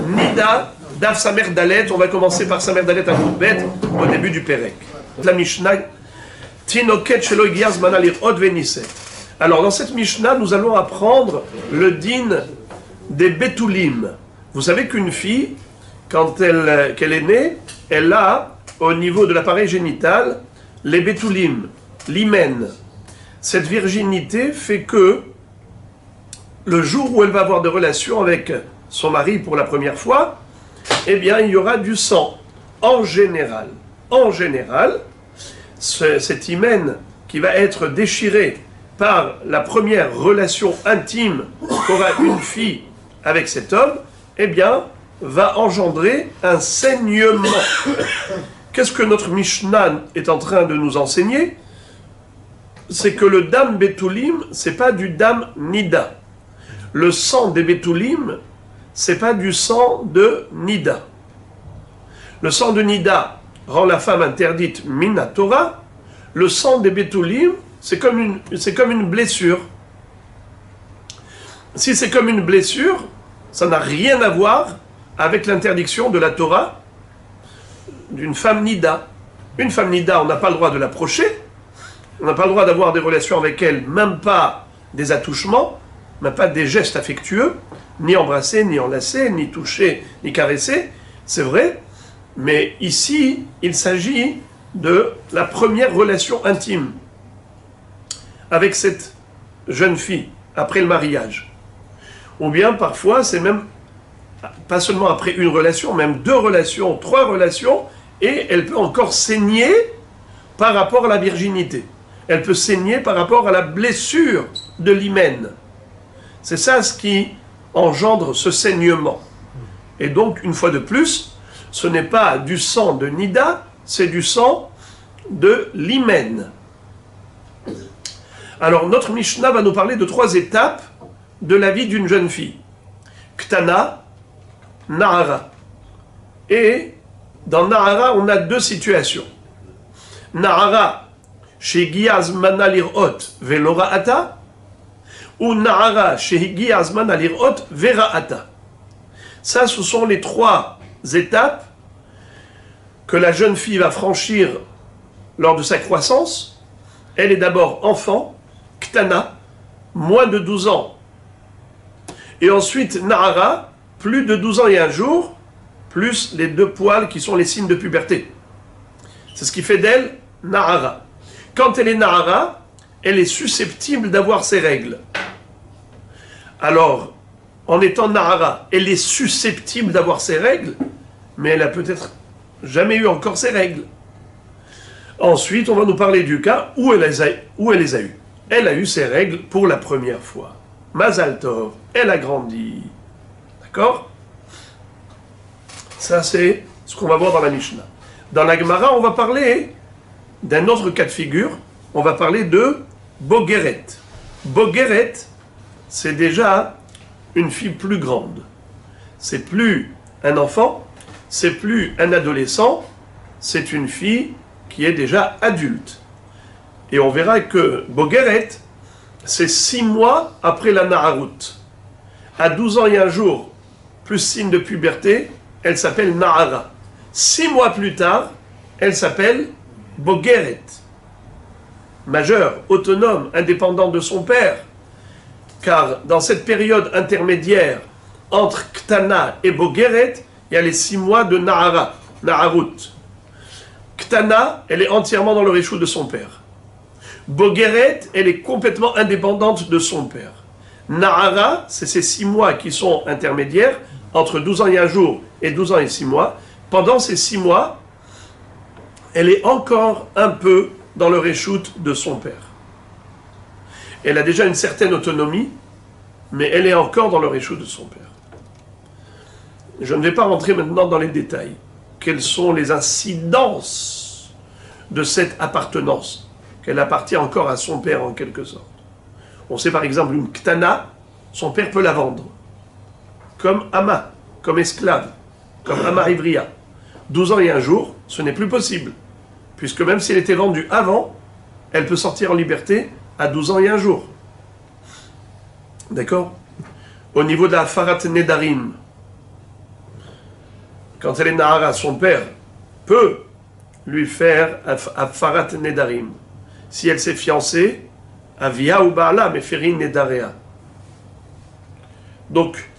Nida, Daf Samer Dalet, on va commencer par Samer Dalet à Koubet, au début du Pérec. La Mishnah, Tinoket Shelo Giaz Manalir Od Veniset. Alors, dans cette Mishnah, nous allons apprendre le din des Betulim. Vous savez qu'une fille, quand qu'elle est née, elle a, au niveau de l'appareil génital, les Betulim, l'hymen. Cette virginité fait que, le jour où elle va avoir des relations avec son mari pour la première fois, eh bien, il y aura du sang. En général, cet hymen qui va être déchiré par la première relation intime qu'aura une fille avec cet homme, eh bien, va engendrer un saignement. Qu'est-ce que notre Mishnah est en train de nous enseigner? C'est que le dam betulim, c'est pas du dam nida. Le sang des betulim, c'est pas du sang de nida. Le sang de nida rend la femme interdite minatora. Le sang des betulim, c'est comme une blessure. Si c'est comme une blessure, ça n'a rien à voir avec l'interdiction de la Torah d'une femme nida. Une femme nida, on n'a pas le droit de l'approcher, on n'a pas le droit d'avoir des relations avec elle, même pas des attouchements, même pas des gestes affectueux, ni embrasser, ni enlacer, ni toucher, ni caresser, c'est vrai, mais ici, il s'agit de la première relation intime avec cette jeune fille, après le mariage. Ou bien, parfois, c'est même, pas seulement après une relation, même 2 relations, 3 relations, et elle peut encore saigner par rapport à la virginité. Elle peut saigner par rapport à la blessure de l'hymen. C'est ça ce qui engendre ce saignement. Et donc, une fois de plus, ce n'est pas du sang de Nida, c'est du sang de l'hymen. Alors, notre Mishnah va nous parler de 3 étapes de la vie d'une jeune fille. Ktana, Nahara. Et dans Nahara, on a 2 situations. Nahara, chez Giaz Manalirot Velora'ata, ou Nahara, chez Giaz Manalirot Vera'ata. Ça, ce sont les 3 étapes que la jeune fille va franchir lors de sa croissance. Elle est d'abord enfant, Ktana, moins de 12 ans. Et ensuite, Nahara, plus de 12 ans et 1 jour, plus les 2 poils qui sont les signes de puberté. C'est ce qui fait d'elle Nahara. Quand elle est Nahara, elle est susceptible d'avoir ses règles. Alors, en étant Nahara, elle est susceptible d'avoir ses règles, mais elle a peut-être jamais eu encore ses règles. Ensuite, on va nous parler du cas où elle les a eues. Elle a eu ses règles pour la première fois. Mazal Tov, elle a grandi. D'accord? Ça, c'est ce qu'on va voir dans la Mishnah. Dans la Gemara, on va parler d'un autre cas de figure. On va parler de Bogeret. Bogeret, c'est déjà une fille plus grande. C'est plus un enfant, c'est plus un adolescent, c'est une fille qui est déjà adulte. Et on verra que Bogeret, c'est 6 mois après la Naharut. À 12 ans et 1 jour, plus signe de puberté, elle s'appelle Nahara. 6 mois plus tard, elle s'appelle Bogeret. Majeure, autonome, indépendante de son père. Car dans cette période intermédiaire entre Ktana et Bogeret, il y a les 6 mois de Nahara, Naharut. Ktana, elle est entièrement dans le réchou de son père. Bogeret, elle est complètement indépendante de son père. Nahara, c'est ces 6 mois qui sont intermédiaires, entre 12 ans et 1 jour et 12 ans et 6 mois. Pendant ces 6 mois, elle est encore un peu dans le réchoute de son père. Elle a déjà une certaine autonomie, mais elle est encore dans le réchoute de son père. Je ne vais pas rentrer maintenant dans les détails. Quelles sont les incidences de cette appartenance, qu'elle appartient encore à son père en quelque sorte. On sait par exemple une Ktana, son père peut la vendre, comme Ama, comme esclave, comme Ama Ivria. 12 ans et 1 jour, ce n'est plus possible, puisque même si elle était vendue avant, elle peut sortir en liberté à 12 ans et 1 jour. D'accord? Au niveau de la Farat Nedarim, quand elle est Nahara, son père peut lui faire Afarat Nedarim. Si elle s'est fiancée, Avia ou Baala, Meferin Nedarea. Donc,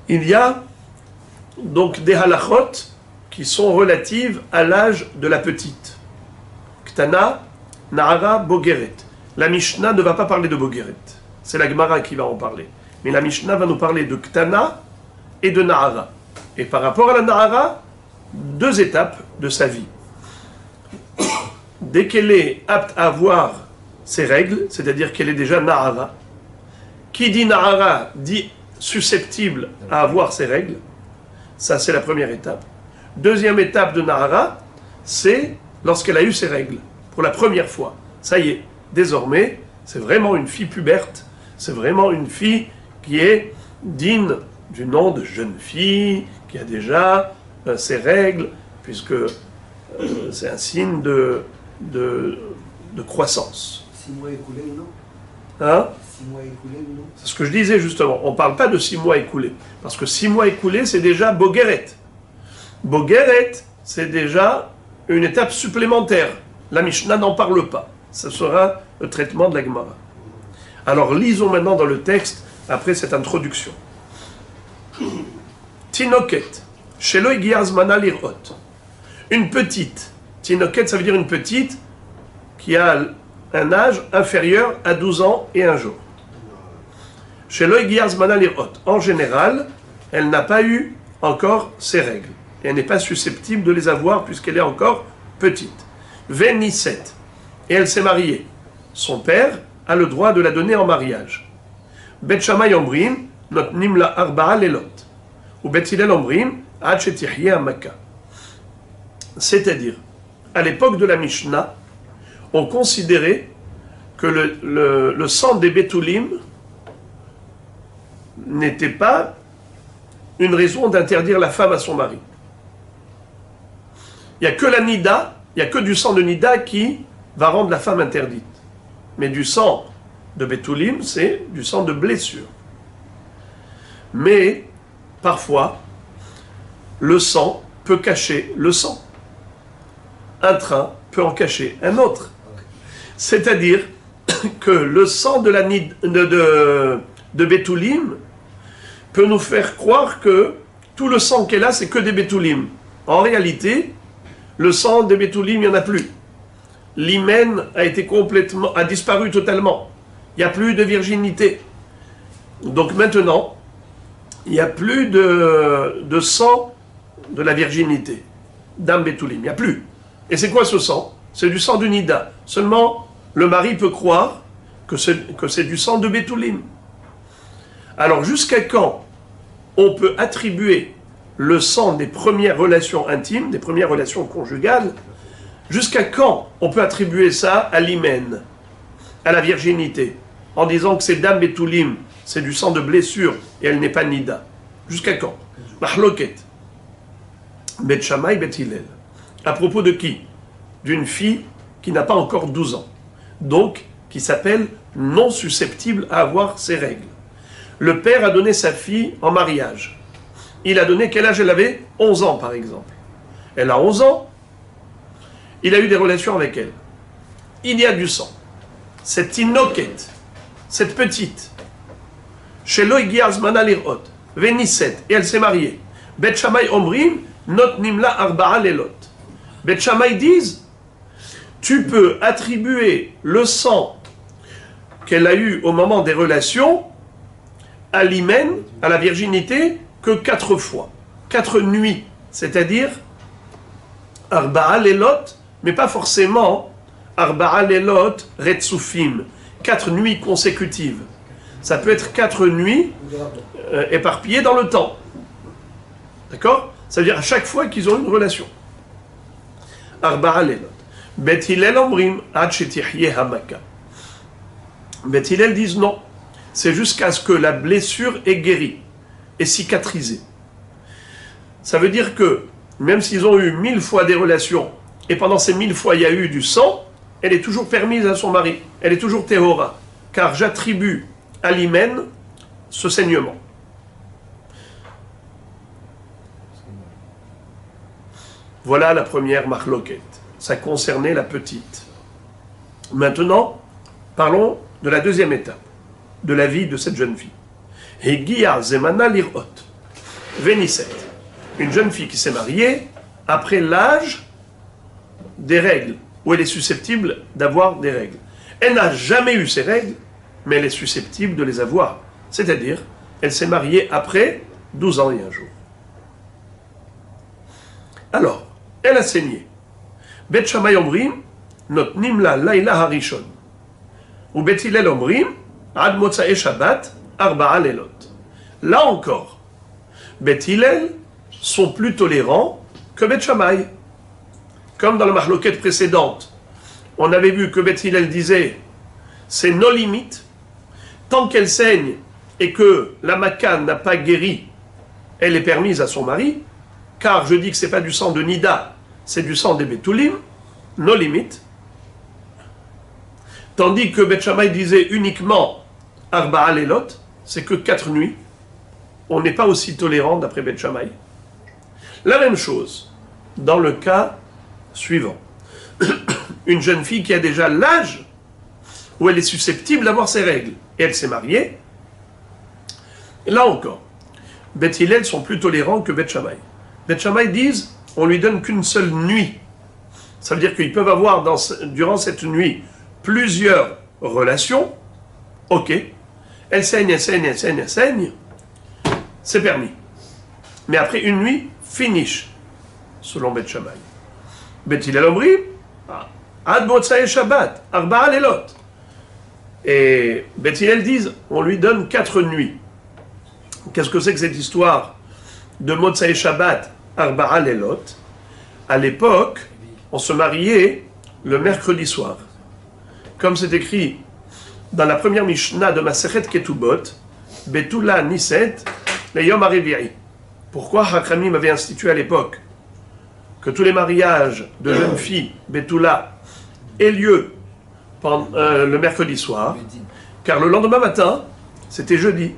il y a donc des halachot qui sont relatives à l'âge de la petite. Ktana, Nahara, Bogeret. La Mishnah ne va pas parler de Bogeret. C'est la Gemara qui va en parler. Mais la Mishnah va nous parler de Ktana et de Nahara. Et par rapport à la Nahara, 2 étapes de sa vie. Dès qu'elle est apte à avoir ses règles, c'est-à-dire qu'elle est déjà Nahara. Qui dit Nahara dit susceptible à avoir ses règles. Ça, c'est la première étape. Deuxième étape de Nahara, c'est lorsqu'elle a eu ses règles, pour la première fois. Ça y est, désormais, c'est vraiment une fille puberte, c'est vraiment une fille qui est digne du nom de jeune fille, qui a déjà ses règles, puisque c'est un signe de croissance. 6 mois écoulés ou non? Hein? 6 mois écoulés ou non? C'est ce que je disais justement. On ne parle pas de 6 mois écoulés. Parce que 6 mois écoulés, c'est déjà Bogeret. Bogeret, c'est déjà une étape supplémentaire. La Mishnah n'en parle pas. Ce sera le traitement de la Gemara. Alors lisons maintenant dans le texte, après cette introduction. Tinoket. Shelo igia zmana lirot. Une petite. Tinoket, ça veut dire une petite qui a un âge inférieur à 12 ans et un jour. Shelo igia zmana lirot. En général, elle n'a pas eu encore ses règles. Et elle n'est pas susceptible de les avoir puisqu'elle est encore petite. Venisset. Et elle s'est mariée. Son père a le droit de la donner en mariage. Bet Shammai Omrim, notnim la arba'a lelot. Ou Bet Hillel Omrim, ad shetihye hamaka. C'est-à-dire, à l'époque de la Mishnah, on considérait que le sang des Betoulim n'était pas une raison d'interdire la femme à son mari. Il n'y a que la Nida, il n'y a que du sang de Nida qui va rendre la femme interdite. Mais du sang de Betoulim, c'est du sang de blessure. Mais, parfois, le sang peut cacher le sang. Un train peut en cacher un autre. C'est-à-dire que le sang de Betoulim peut nous faire croire que tout le sang qu'elle a, c'est que des Betoulim. En réalité, le sang des Betoulim, il n'y en a plus. L'hymen a disparu totalement. Il n'y a plus de virginité. Donc maintenant, il n'y a plus de sang de la virginité, d'âme Betoulim. Il n'y a plus. Et c'est quoi ce sang? C'est du sang du Nida. Seulement, le mari peut croire que c'est du sang de Betoulim. Alors, jusqu'à quand on peut attribuer le sang des premières relations intimes, des premières relations conjugales, jusqu'à quand on peut attribuer ça à l'hymen, à la virginité, en disant que c'est dame Betoulim, c'est du sang de blessure et elle n'est pas Nida? Jusqu'à quand? Mahloket. Bet Shammai, Bet Hillel. À propos de qui? D'une fille qui n'a pas encore 12 ans. Donc, qui s'appelle non susceptible à avoir ses règles. Le père a donné sa fille en mariage. Il a donné, quel âge elle avait? 11 ans, par exemple. Elle a 11 ans. Il a eu des relations avec elle. Il y a du sang. Cette inoket, cette petite, chez Loïgia Zmana Lirot, Venisset, et elle s'est mariée. Bet Shammai Omrim, Not Nimla Arba'a Lelot. Bet Shammai disent, tu peux attribuer le sang qu'elle a eu au moment des relations à l'hymen, à la virginité, que 4 fois. 4 nuits. C'est-à-dire, Arba'a Lelot, mais pas forcément Arba'a Lelot Retsufim. 4 nuits consécutives. Ça peut être 4 nuits éparpillées dans le temps. D'accord? Ça veut dire à chaque fois qu'ils ont une relation. Arba'a Lelot. Bet Hillel Omrim ad shetihye hamaka. Bet Hillel disent non. C'est jusqu'à ce que la blessure est guérie, est cicatrisée. Ça veut dire que, même s'ils ont eu 1000 fois des relations, et pendant ces 1000 fois il y a eu du sang, elle est toujours permise à son mari. Elle est toujours théora. Car j'attribue à l'hymen ce saignement. Voilà la première marloquette. Ça concernait la petite. Maintenant, parlons de la deuxième étape, de la vie de cette jeune fille. Hegia zemana lirot. Vénisset. Une jeune fille qui s'est mariée après l'âge des règles, où elle est susceptible d'avoir des règles. Elle n'a jamais eu ces règles, mais elle est susceptible de les avoir. C'est-à-dire, elle s'est mariée après 12 ans et un jour. Alors, elle a saigné. Bet Shammai omrim, notnim la laila harishon. Ou Bet Hillel omrim, ad motzae shabbat, arba'a lelot. Là encore, Bet Hillel sont plus tolérants que Bet Shammai. Comme dans la marloquette précédente, on avait vu que Bet Hillel disait, c'est nos limites, tant qu'elle saigne et que la Makan n'a pas guéri, elle est permise à son mari, car je dis que ce n'est pas du sang de Nida, c'est du sang des Betoulim, nos limites. Tandis que Bet Shammai disait uniquement Arba'a Lelot, c'est que 4 nuits. On n'est pas aussi tolérant d'après Bet Shammai. La même chose dans le cas suivant. Une jeune fille qui a déjà l'âge où elle est susceptible d'avoir ses règles, et elle s'est mariée. Là encore, Bet Hillel sont plus tolérants que Bet Shammai. Bet Shammai disent, on lui donne qu'une seule nuit. Ça veut dire qu'ils peuvent avoir durant cette nuit plusieurs relations. Ok, elle saigne, elle saigne, elle saigne, elle saigne. C'est permis. Mais après une nuit, finish, selon Bet Shammai. Bet Hillel omri, ad motzae Shabbat, arba'a lelot. Et Bet Hillel disent, on lui donne 4 nuits. Qu'est-ce que c'est que cette histoire de Motzae Shabbat, Arba'a Lelot? À l'époque, on se mariait le mercredi soir. Comme c'est écrit dans la première Mishnah de Masechet Ketubot, Betula Niset, Leyom Harevi'i. Pourquoi Hachamim avait institué à l'époque que tous les mariages de jeunes filles, Betula, aient lieu le mercredi soir, car le lendemain matin, c'était jeudi.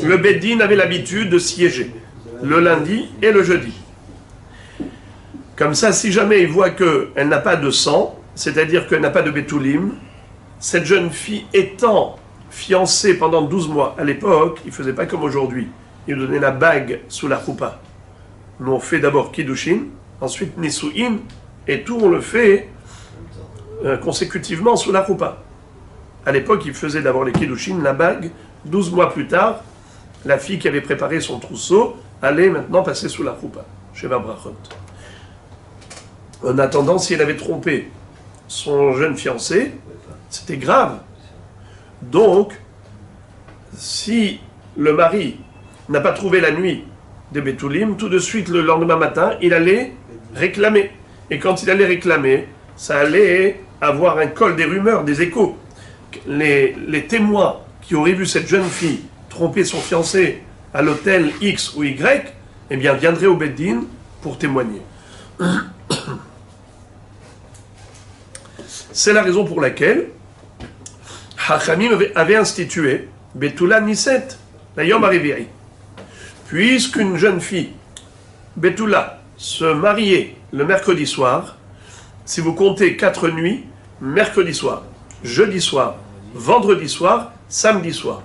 Le Beddin avait l'habitude de siéger le lundi et le jeudi. Comme ça, si jamais il voit qu'elle n'a pas de sang, c'est-à-dire qu'elle n'a pas de Betoulim, cette jeune fille étant fiancée pendant 12 mois, à l'époque, il ne faisait pas comme aujourd'hui. Il lui donnait la bague sous la choupa. Nous on fait d'abord Kiddushin, ensuite Nisu'in, et tout on le fait consécutivement sous la choupa. À l'époque, il faisait d'abord les Kiddushin, la bague. 12 mois plus tard, la fille qui avait préparé son trousseau allait maintenant passer sous la choupa, chez Vabrachot. En attendant, si elle avait trompé son jeune fiancé, c'était grave. Donc, si le mari n'a pas trouvé la nuit des Betoulim, tout de suite, le lendemain matin, il allait réclamer. Et quand il allait réclamer, ça allait avoir un col des rumeurs, des échos. Les témoins qui auraient vu cette jeune fille tromper son fiancé à l'hôtel X ou Y, eh bien, viendraient au Beddin pour témoigner. C'est la raison pour laquelle Hachamim avait institué Betula Niset, la Yom Harevi'i. Puisqu'une jeune fille, Betula, se mariait le mercredi soir, si vous comptez 4 nuits, mercredi soir, jeudi soir, vendredi soir, samedi soir.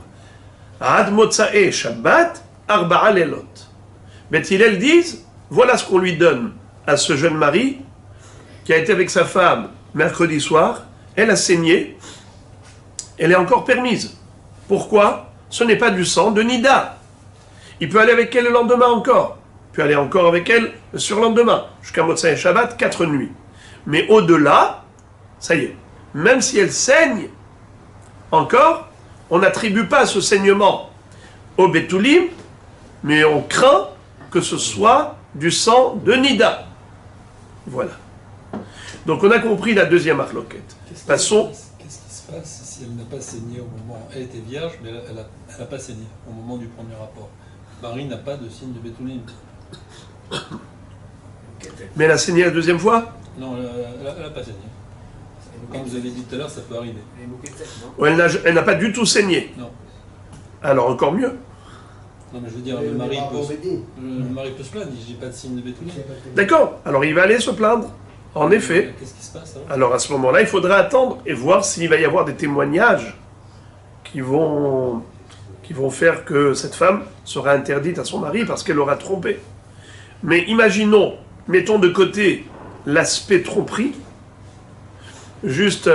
Ad Motzae Shabbat, Arba'a Lelot. Bet Hillel disent, voilà ce qu'on lui donne à ce jeune mari qui a été avec sa femme mercredi soir, elle a saigné, elle est encore permise. Pourquoi? Ce n'est pas du sang de Nida. Il peut aller avec elle le lendemain encore, il peut aller encore avec elle le surlendemain, jusqu'à Motzae Shabbat, 4 nuits. Mais au-delà, ça y est, même si elle saigne, encore, on n'attribue pas ce saignement au Betoulim, mais on craint que ce soit du sang de Nida. Voilà. Donc on a compris la deuxième marloquette. Passons. Qu'est-ce qui se passe si elle n'a pas saigné au moment... Elle était vierge, mais elle n'a pas saigné au moment du premier rapport. Marie n'a pas de signe de Betoulim. Mais elle a saigné la deuxième fois? Non, elle n'a pas saigné. Comme vous avez dit tout à l'heure, ça peut arriver. Elle n'a pas du tout saigné. Non. Alors encore mieux. Non, mais je veux dire, Mais le mari par rapport au Bédine. peut se plaindre, il dit j'ai pas de signe de Bétouné. D'accord, alors il va aller se plaindre, en effet. Qu'est-ce qui se passe alors? Alors à ce moment-là, il faudra attendre et voir s'il va y avoir des témoignages qui vont faire que cette femme sera interdite à son mari parce qu'elle aura trompé. Mais imaginons, mettons de côté l'aspect tromperie, juste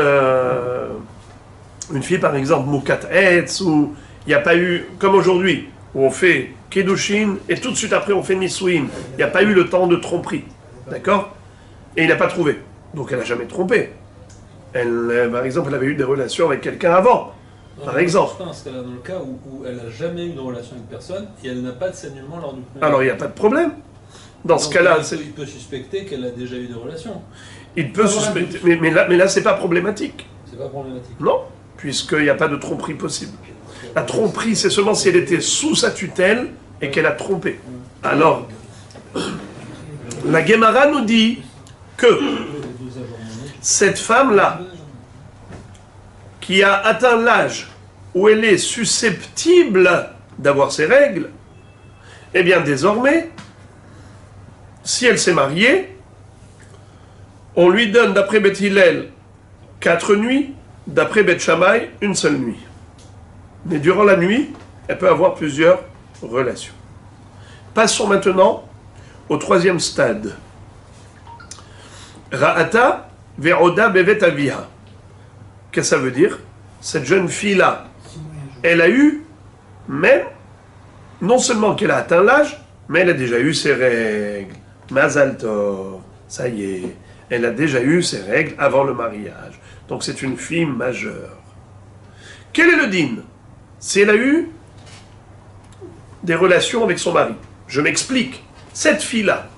une fille par exemple, Moukat Etz, où il n'y a pas eu, comme aujourd'hui, où on fait Kedushin et tout de suite après on fait Nisouin, il n'y a pas eu le temps de tromperie, d'accord? Et il n'a pas trouvé, donc elle n'a jamais trompé. Elle, par exemple, elle avait eu des relations avec quelqu'un avant, par exemple. Je pense qu'elle est dans le cas où elle n'a jamais eu de relation avec personne et elle n'a pas de saignement lors du premier. Alors il n'y a pas de problème. Dans ce cas-là, il peut suspecter qu'elle a déjà eu des relations. il peut suspecter, mais là c'est pas problématique. C'est pas problématique. Non, puisqu'il n'y a pas de tromperie possible. La tromperie, c'est seulement si elle était sous sa tutelle et qu'elle a trompé. Alors, la Guémara nous dit que cette femme-là, qui a atteint l'âge où elle est susceptible d'avoir ses règles, eh bien désormais, si elle s'est mariée, on lui donne, d'après Beth Hillel, 4 nuits, d'après Beth Shammai, une seule nuit. Mais durant la nuit, elle peut avoir plusieurs relations. Passons maintenant au 3e stade. Ra'ata ve'oda bevet aviha. Qu'est-ce que ça veut dire? Cette jeune fille-là, elle a eu, même, non seulement qu'elle a atteint l'âge, mais elle a déjà eu ses règles. Mazal tov, ça y est, elle a déjà eu ses règles avant le mariage. Donc c'est une fille majeure. Quel est le din? Si elle a eu des relations avec son mari. Je m'explique. Cette fille-là,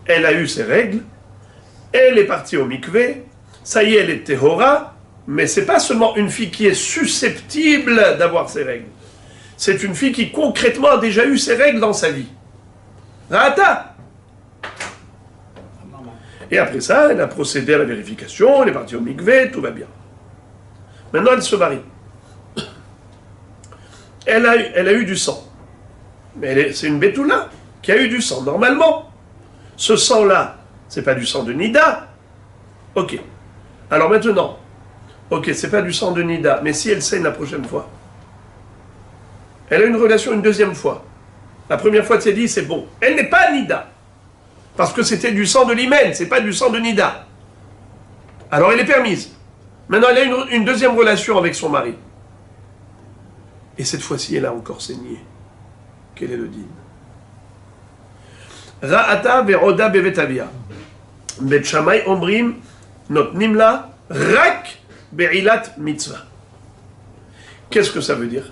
elle a eu ses règles, elle est partie au mikvé, ça y est, elle est tehora, mais c'est pas seulement une fille qui est susceptible d'avoir ses règles. C'est une fille qui concrètement a déjà eu ses règles dans sa vie. Rata. Et après ça, elle a procédé à la vérification, elle est partie au mikvé, tout va bien. Maintenant, elle se marie. Elle a eu du sang. Mais c'est une bétoula qui a eu du sang. Normalement, ce sang-là, c'est pas du sang de Nida. Ok. Alors maintenant, ok, c'est pas du sang de Nida, mais si elle saigne la prochaine fois, elle a une relation une deuxième fois. La première fois, tu as dit, c'est bon. Elle n'est pas Nida. Parce que c'était du sang de l'hymen, c'est pas du sang de Nida. Alors elle est permise. Maintenant, elle a une deuxième relation avec son mari. Et cette fois-ci, elle a encore saigné. Quel est le din? Ra'ata ve'oda bevet avia. Bet Shammai omrim notnim la rak be'ilat mitzvah. Qu'est-ce que ça veut dire?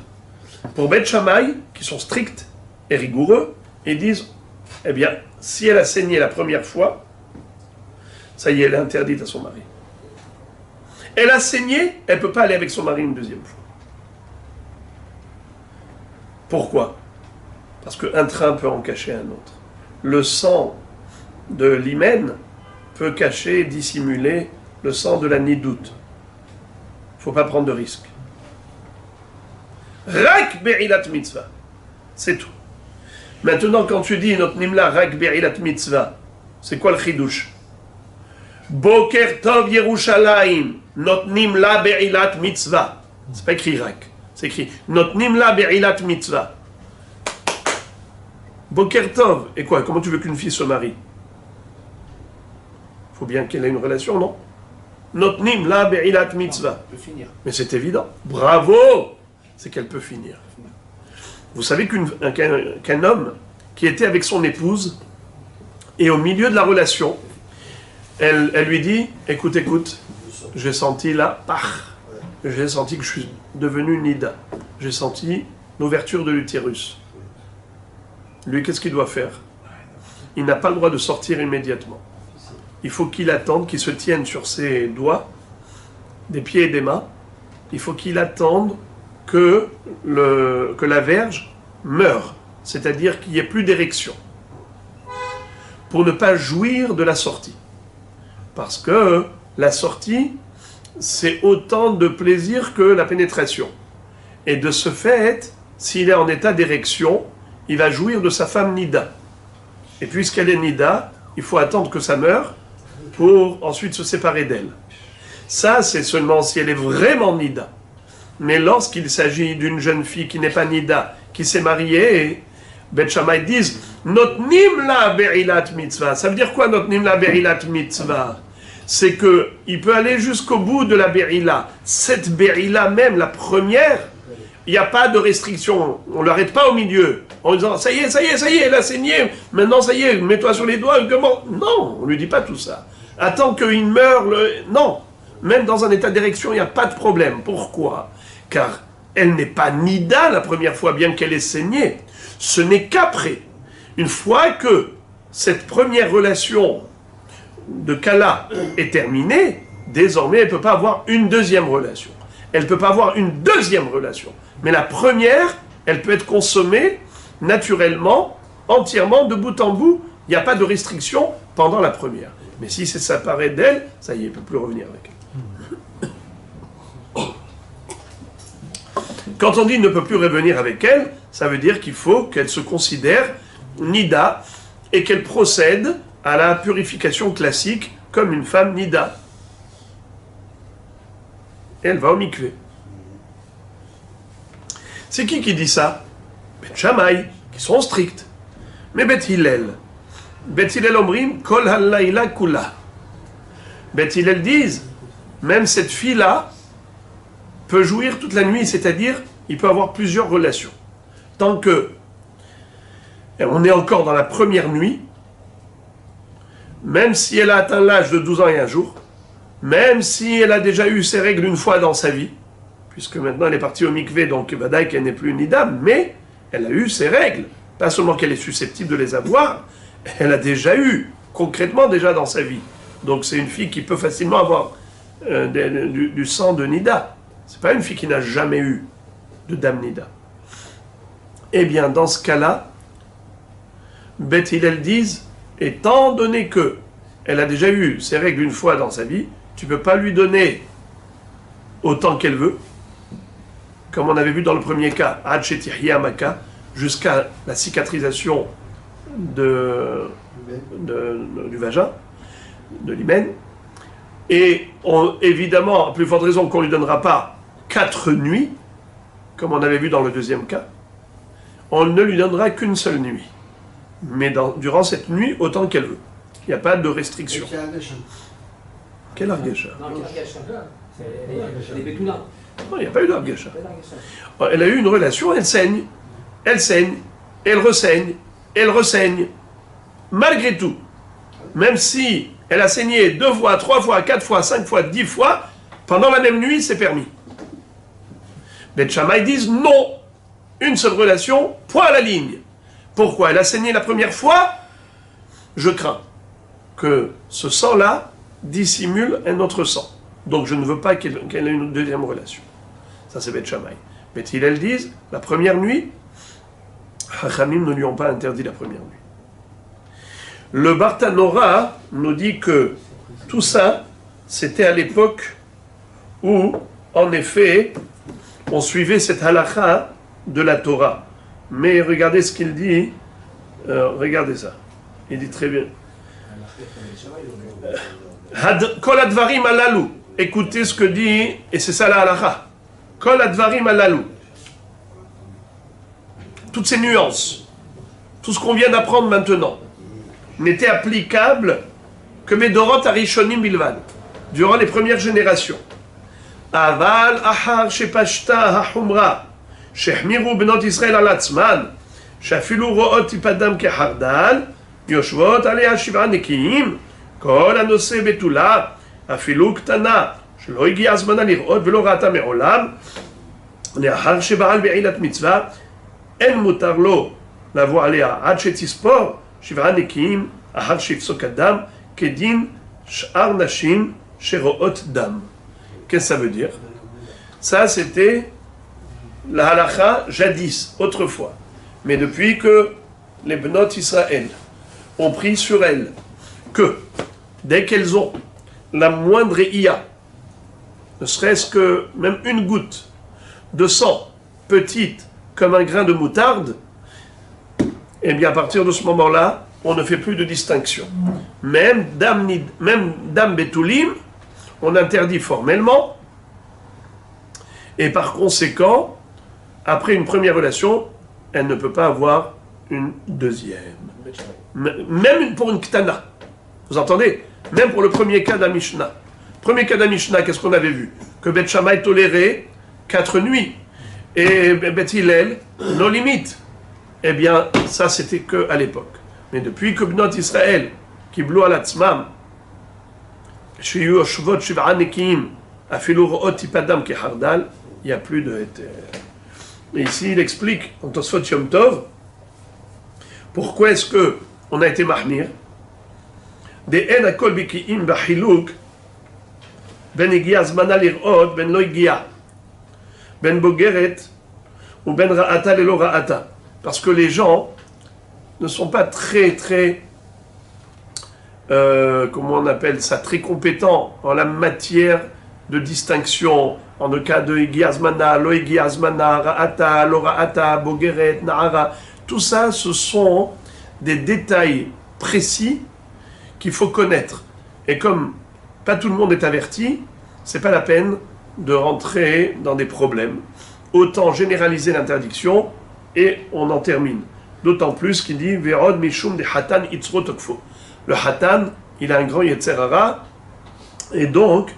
Pour Bet Shammai, qui sont stricts et rigoureux, ils disent, eh bien, si elle a saigné la première fois, ça y est, elle est interdite à son mari. Elle a saigné, elle ne peut pas aller avec son mari une deuxième fois. Pourquoi? Parce qu'un train peut en cacher un autre. Le sang de l'hymen peut cacher, dissimuler le sang de la nidout. Il ne faut pas prendre de risque. Rak be'ilat mitzvah. C'est tout. Maintenant, quand tu dis notre nimla rak be'ilat mitzvah, c'est quoi le chidouche? Boker tov Yerushalayim, notre nimla be'ilat mitzvah. C'est pas écrit rak. C'est écrit Notnim la be'ilat mitzvah. Boker Tov. Et quoi? Comment tu veux qu'une fille se marie? Il faut bien qu'elle ait une relation, non? Notnim la be'ilat mitzvah. peut finir. Mais c'est évident. Bravo! C'est qu'elle peut finir. Vous savez qu'un homme qui était avec son épouse et au milieu de la relation, elle lui dit, écoute, j'ai senti là, j'ai senti que je suis devenu Nida. J'ai senti l'ouverture de l'utérus. Lui, qu'est-ce qu'il doit faire? Il n'a pas le droit de sortir immédiatement. Il faut qu'il attende, qu'il se tienne sur ses doigts, des pieds et des mains. Il faut qu'il attende que la verge meure, c'est-à-dire qu'il n'y ait plus d'érection, pour ne pas jouir de la sortie. Parce que la sortie, c'est autant de plaisir que la pénétration. Et de ce fait, s'il est en état d'érection, il va jouir de sa femme Nida. Et puisqu'elle est Nida, il faut attendre que ça meure pour ensuite se séparer d'elle. Ça, c'est seulement si elle est vraiment Nida. Mais lorsqu'il s'agit d'une jeune fille qui n'est pas Nida, qui s'est mariée, Bet Shammai disent Notnim la berilat mitzvah. Ça veut dire quoi Notnim la berilat mitzvah? C'est que il peut aller jusqu'au bout de la berila. Cette berila même, la première, il n'y a pas de restriction. On ne l'arrête pas au milieu en disant ça y est, elle a saigné. Maintenant ça y est, mets-toi sur les doigts. Comment? Non, on lui dit pas tout ça. Attends qu'il meure. Non, même dans un état d'érection, il n'y a pas de problème. Pourquoi? Car elle n'est pas nida la première fois, bien qu'elle ait saigné. Ce n'est qu'après, une fois que cette première relation de Kala est terminée, désormais elle ne peut pas avoir une deuxième relation. Elle ne peut pas avoir une deuxième relation. Mais la première, elle peut être consommée naturellement, entièrement, de bout en bout. Il n'y a pas de restriction pendant la première. Mais si c'est séparé d'elle, ça y est, elle ne peut plus revenir avec elle. Quand on dit ne peut plus revenir avec elle, ça veut dire qu'il faut qu'elle se considère nida et qu'elle procède à la purification classique comme une femme nida. Et elle va au mikvé. C'est qui dit ça? Bet Shammai, qui sont stricts. Mais Bet Hillel omrim kol halayla kula. Bet Hillel disent, même cette fille-là peut jouir toute la nuit, c'est-à-dire il peut avoir plusieurs relations. Tant que on est encore dans la première nuit, même si elle a atteint l'âge de 12 ans et un jour, même si elle a déjà eu ses règles une fois dans sa vie, puisque maintenant elle est partie au mikvé, donc Vadaï qu'elle n'est plus une dame, mais elle a eu ses règles. Pas seulement qu'elle est susceptible de les avoir, elle a déjà eu, concrètement déjà dans sa vie. Donc c'est une fille qui peut facilement avoir du sang de Nida. C'est pas une fille qui n'a jamais eu de dame Nida. Eh bien, dans ce cas-là, Bet Hillel disent, étant donné que elle a déjà eu ses règles une fois dans sa vie, tu ne peux pas lui donner autant qu'elle veut, comme on avait vu dans le premier cas, Ad Shetihya Maka, jusqu'à la cicatrisation du vagin, de l'hymen. Et évidemment, à plus forte raison qu'on ne lui donnera pas 4 nuits, comme on avait vu dans le deuxième cas, on ne lui donnera qu'une seule nuit. Mais durant cette nuit, autant qu'elle veut. Il n'y a pas de restriction. Quel argesha? Non, quel argesha? C'est les Bétoulins. Non, il n'y a pas eu d'argesha. Elle a eu une relation, elle saigne, elle ressaigne, elle ressaigne. Malgré tout, même si elle a saigné 2 fois, 3 fois, 4 fois, 5 fois, 10 fois, pendant la même nuit, c'est permis. Bet Shammai disent non, une seule relation, point à la ligne. Pourquoi? Elle a saigné la première fois, je crains que ce sang-là dissimule un autre sang. Donc je ne veux pas qu'elle ait une deuxième relation. Ça c'est Bet Shammai. Bet Hillel disent, la première nuit, Hachamim ne lui ont pas interdit la première nuit. Le Bartanora nous dit que tout ça, c'était à l'époque où, en effet, on suivait cette halakha de la Torah. Mais regardez ce qu'il dit, regardez ça, il dit très bien. Kol advarim alalu, écoutez ce que dit, et c'est ça la halakha. Kol advarim alalu. Toutes ces nuances, tout ce qu'on vient d'apprendre maintenant, n'était applicable que Medorot Arishonim Bilvad, durant les premières générations. Aval Ahar Shepashta Hahumra, Shehmiru Benot Israël al Atzman, Shafilu Root Ipadam Kehardal, Yoshvot Alea Shiva Nekiim, Kol Anose Betula, Afilu Ktana, Shelo Igi Azmana Lirot, Velo Rata Me'olam, Neahar Shebaal Be'ilat Mitzvah, En Mutarlo, Lavo Alea, Ad Shetispor, Shiva Nekiim, Ahar Shifsok Adam, Kedin, Sh'ar Nashim, Sheroot Dam. Qu'est-ce que ça veut dire? Ça, c'était la halakha jadis, autrefois. Mais depuis que les Bnot Israël ont pris sur elles que, dès qu'elles ont la moindre iya, ne serait-ce que même une goutte de sang, petite comme un grain de moutarde, eh bien à partir de ce moment-là, on ne fait plus de distinction. Même Dam Betulim, on interdit formellement, et par conséquent, après une première relation, elle ne peut pas avoir une deuxième. Même pour une Ktana. Vous entendez? Même pour le premier cas d'un Mishnah. Premier cas d'un Mishnah, qu'est-ce qu'on avait vu? Que Beth Shammai tolérait 4 nuits. Et Beth Hillel, nos limites. Eh bien, ça, c'était que à l'époque. Mais depuis que Bnot Israël, qui blou al atzmam, shiyu oshvot shiv'a nekim, afilu ro'ot tipadam kehardal, il n'y a plus de héter. Et ici, il explique, dans Tosfot Yom Tov, pourquoi est-ce que on a été mahmir. Des en akol biki'im bachiluk, ben igia zmana lir'ot, ben lo igia, ben bogeret, ou ben ra'ata lelo ra'ata. Parce que les gens ne sont pas très, comment on appelle ça, très compétents en la matière de distinction, en le cas de Igiazmana, Lo Igiazmana, Ra'ata, Lo Ra'ata, Bogeret, Na'ara. Tout ça, ce sont des détails précis qu'il faut connaître. Et comme pas tout le monde est averti, c'est pas la peine de rentrer dans des problèmes. Autant généraliser l'interdiction et on en termine. D'autant plus qu'il dit Verod Mishum de Hatan Itzro Tokfo. Le Hatan, il a un grand Yetzer Hara, et donc,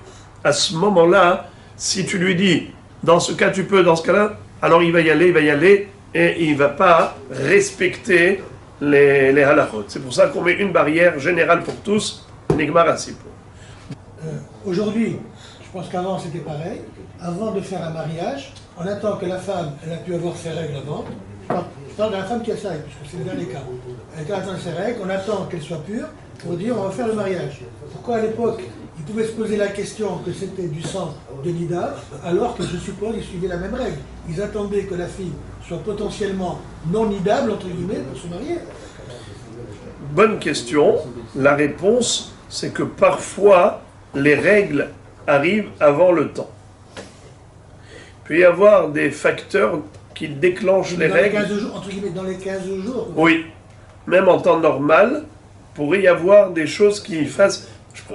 à ce moment-là, si tu lui dis, dans ce cas tu peux, dans ce cas-là, alors il va y aller, et il ne va pas respecter les halachot. C'est pour ça qu'on met une barrière générale pour tous, Nigmar Asipo. Aujourd'hui, je pense qu'avant c'était pareil. Avant de faire un mariage, on attend que la femme, elle a pu avoir ses règles avant. Je parle de la femme qui a ses règles, puisque c'est le dernier cas. Elle attend ses règles, on attend qu'elle soit pure pour dire on va faire le mariage. Pourquoi à l'époque, ils pouvaient se poser la question que c'était du sang de Nida, alors que je suppose qu'ils suivaient la même règle. Ils attendaient que la fille soit potentiellement non nidable, entre guillemets, pour se marier. Bonne question. La réponse, c'est que parfois, les règles arrivent avant le temps. Il peut y avoir des facteurs qui déclenchent les règles. Les 15 jours, entre guillemets, dans les 15 jours. Oui. Même en temps normal, pourrait y avoir des choses qui fassent...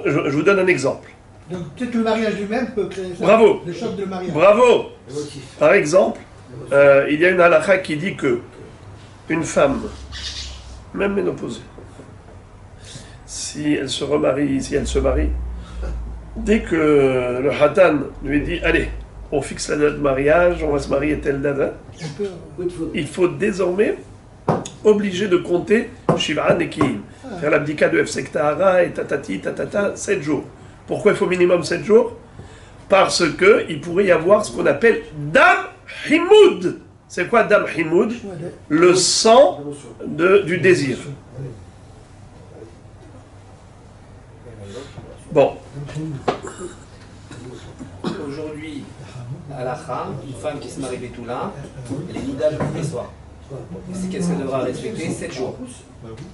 Je vous donne un exemple. Donc peut-être que le mariage lui-même peut créer ça. Bravo. Le choc de mariage. Bravo. Par exemple, il y a une halakha qui dit que une femme, même ménopausée, si elle se marie, dès que le hatan lui dit « Allez, on fixe la date de mariage, on va se marier telle date », il faut désormais obligé de compter Shiv'an et Ki'im. Faire l'abdika de Efsek Tahara et tatati, tatata, 7 jours. Pourquoi il faut minimum 7 jours? Parce qu'il pourrait y avoir ce qu'on appelle Dam Himoud. C'est quoi Dam Himoud? Le sang du désir. Bon. Aujourd'hui, à la Kham, une femme qui se marie Bétoula, elle est nidale tous les soirs. C'est qu'est-ce qu'elle devra respecter? 7 jours.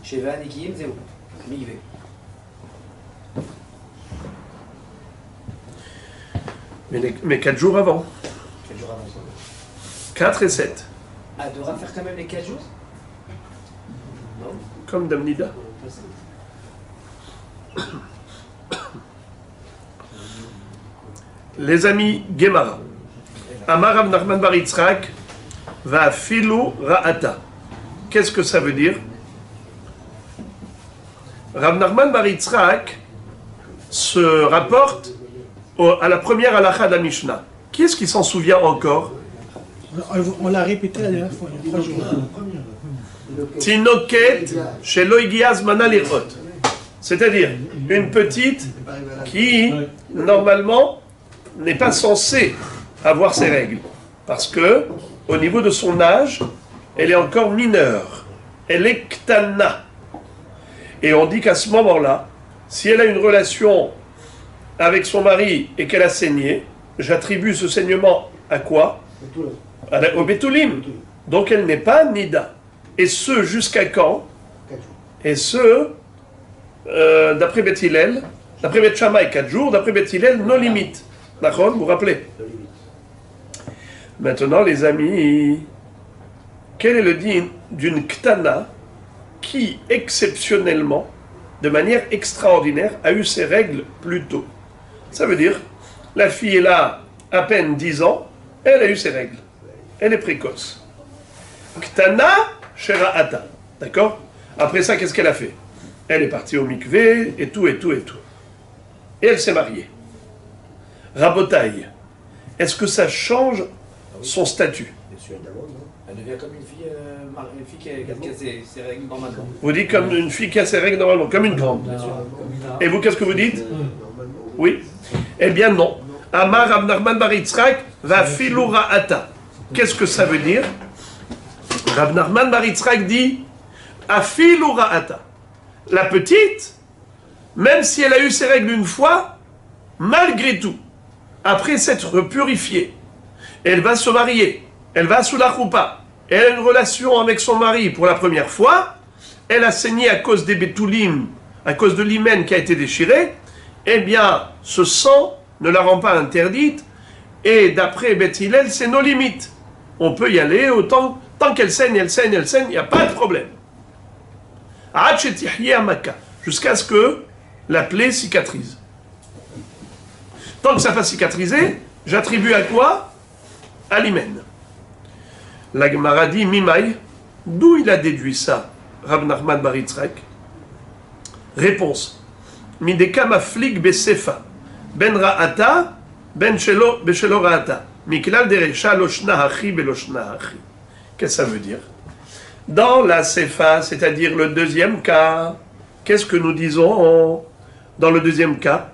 Chez Van Ikim, Zéo. Migvé. Mais 4 jours avant. 4 jours avant. 4 et 7. Ah, elle devra faire quand même les 4 jours? Non. Comme Damnida. Les amis Gemara. Amar Rav Nachman bar Yitzhak va filou ra'ata. Qu'est-ce que ça veut dire? Rav Nachman bar Yitzhak se rapporte à la première halakha de la Mishnah. Qui est-ce qui s'en souvient encore? On l'a répété la dernière fois, il y a 3 jours. Tinoket shelo igia zmana lirot. C'est-à-dire une petite qui, normalement, n'est pas censée avoir ses règles. Parce que, au niveau de son âge, elle est encore mineure. Elle est ktana. Et on dit qu'à ce moment-là, si elle a une relation avec son mari et qu'elle a saigné, j'attribue ce saignement à quoi? Au Bétoulim. Donc elle n'est pas Nida. Et ce, jusqu'à quand? Et ce, d'après Beth Hillel, d'après Beth Shammai, 4 jours, d'après Beth Hillel, nos limites. D'accord? Vous vous rappelez? Maintenant, les amis, quel est le din d'une ktana qui exceptionnellement, de manière extraordinaire, a eu ses règles plus tôt. Ça veut dire, la fille est là à peine 10 ans, elle a eu ses règles. Elle est précoce. Ktana Shera'ata. D'accord? Après ça, qu'est-ce qu'elle a fait? Elle est partie au mikvé, et tout, et tout, et tout. Et elle s'est mariée. Rabotaï, est-ce que ça change son statut? Elle devient comme une fille qui a ses règles normalement. Vous dites comme une fille qui a ses règles normalement, comme une grande. Et vous, qu'est-ce que vous dites? Oui. Eh bien non. Amar Rav Nachman bar Yitzhak va filura'ata. Qu'est-ce que ça veut dire? Rav Nachman bar Yitzhak dit afilura'ata. La petite, même si elle a eu ses règles une fois, malgré tout, après s'être purifiée, elle va se marier, elle va sous la choupa, elle a une relation avec son mari pour la première fois, elle a saigné à cause des bétoulim, à cause de l'hymen qui a été déchiré, eh bien, ce sang ne la rend pas interdite, et d'après Beth Hillel, c'est nos limites. On peut y aller autant, tant qu'elle saigne, il n'y a pas de problème. Jusqu'à ce que la plaie cicatrise. Tant que ça va cicatriser, j'attribue à quoi? À l'hymen. La Gemara dit Mimaï, d'où il a déduit ça, Rav Nachman bar Yitzhak? Réponse. Mideka maflik besefa, ben ra'ata, ben shelo ra'ata. Miklal derecha loshna hachi beloshna hachi. Qu'est-ce que ça veut dire? Dans la sefa, c'est-à-dire le deuxième cas, qu'est-ce que nous disons dans le deuxième cas?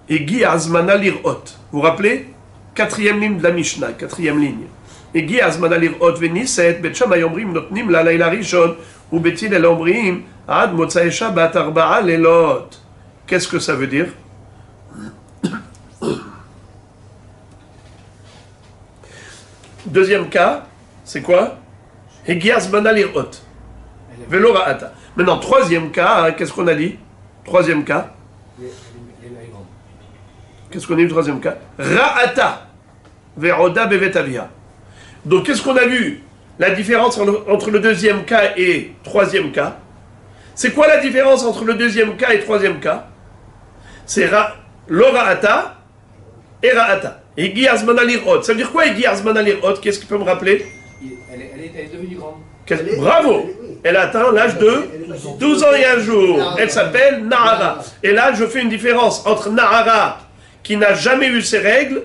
Egi azmana lirot. Vous vous rappelez? Quatrième ligne de la Mishnah, quatrième ligne. Egi azmana lirot veniset, bet shamay omrim notnim la layla rishon, ou betil el omrim, ad motzae shabbat arba'a lelot. Qu'est-ce que ça veut dire? Deuxième cas, c'est quoi? Egi azmana lirot. Velo ra'ata. Maintenant, troisième cas, qu'est-ce qu'on a dit? Troisième cas. Qu'est-ce qu'on a vu troisième cas? Ra'ata. Ve'oda bevetavia. Donc, qu'est-ce qu'on a vu? La différence entre le deuxième cas et troisième cas. C'est quoi la différence entre le deuxième cas et troisième cas? C'est lo ra'ata et ra'ata. Egi azmana lirot. Ça veut dire quoi, Egi azmana lirot? Qu'est-ce qui peut me rappeler? Elle est devenue grande. Bravo! Elle a atteint l'âge de 12 ans et un jour. Elle s'appelle Nahara. Et là, je fais une différence entre Nahara, qui n'a jamais eu ses règles,